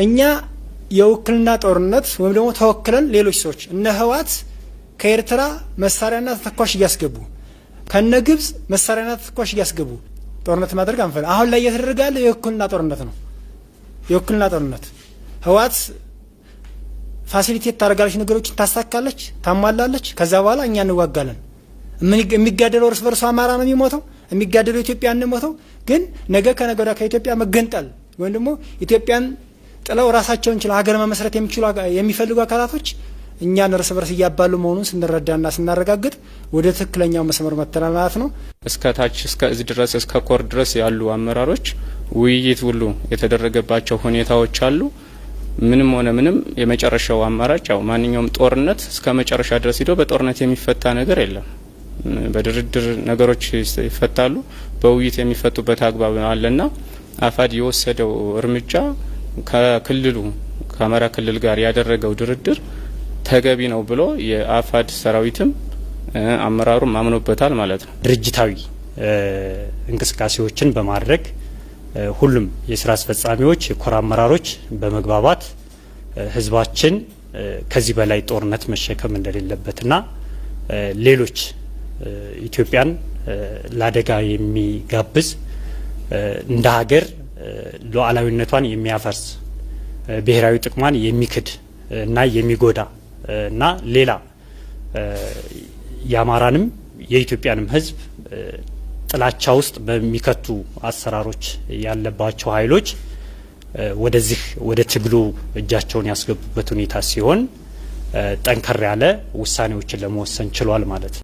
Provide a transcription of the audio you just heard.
እኛ የውክልና ጦርነት ወይም ደግሞ ተወክለን ሌሎች ሰዎች እነ ህወሓት ከኤርትራ መሳሪያና ተተኳሽ እያስገቡ ከነ ግብጽ መሳሪያና ተተኳሽ እያስገቡ ጦርነት ማድረግ አንፈል። አሁን ላይ እየተደረገ ያለው የውክልና ጦርነት ነው። የውክልና ጦርነት ህወሓት ፋሲሊቴት ታደርጋለች፣ ነገሮችን ታሳካለች፣ ታሟላለች። ከዛ በኋላ እኛ እንዋጋለን። የሚጋደለው እርስ በርሱ አማራ ነው የሚሞተው፣ የሚጋደለው ኢትዮጵያ እንሞተው። ግን ነገ ከነገ ወዲያ ከኢትዮጵያ መገንጠል ወይም ደግሞ ኢትዮጵያን ጥለው ራሳቸውን ችለው ሀገር መመስረት የሚፈልጉ አካላቶች እኛን እርስ በርስ እያባሉ መሆኑን ስንረዳና ስናረጋግጥ ወደ ትክክለኛው መስመር መተናል ማለት ነው። እስከ ታች እስከ እዚህ ድረስ እስከ ኮር ድረስ ያሉ አመራሮች ውይይት ሁሉ የተደረገባቸው ሁኔታዎች አሉ። ምንም ሆነ ምንም የመጨረሻው አማራጭ ያው ማንኛውም ጦርነት እስከ መጨረሻ ድረስ ሄዶ በጦርነት የሚፈታ ነገር የለም። በድርድር ነገሮች ይፈታሉ፣ በውይይት የሚፈቱበት አግባብ አለና አፋድ የወሰደው እርምጃ ከክልሉ ከአማራ ክልል ጋር ያደረገው ድርድር ተገቢ ነው ብሎ የአፋድ ሰራዊትም አመራሩም አምኖበታል ማለት ነው። ድርጅታዊ እንቅስቃሴዎችን በማድረግ ሁሉም የስራ አስፈጻሚዎች የኮር አመራሮች በመግባባት ህዝባችን ከዚህ በላይ ጦርነት መሸከም እንደሌለበትና ሌሎች ኢትዮጵያን ለአደጋ የሚጋብዝ እንደ ሀገር ሉዓላዊነቷን የሚያፈርስ ብሔራዊ ጥቅሟን የሚክድ እና የሚጎዳ እና ሌላ የአማራንም የኢትዮጵያንም ህዝብ ጥላቻ ውስጥ በሚከቱ አሰራሮች ያለባቸው ኃይሎች ወደዚህ ወደ ትግሉ እጃቸውን ያስገቡበት ሁኔታ ሲሆን ጠንከር ያለ ውሳኔዎችን ለመወሰን ችሏል ማለት ነው።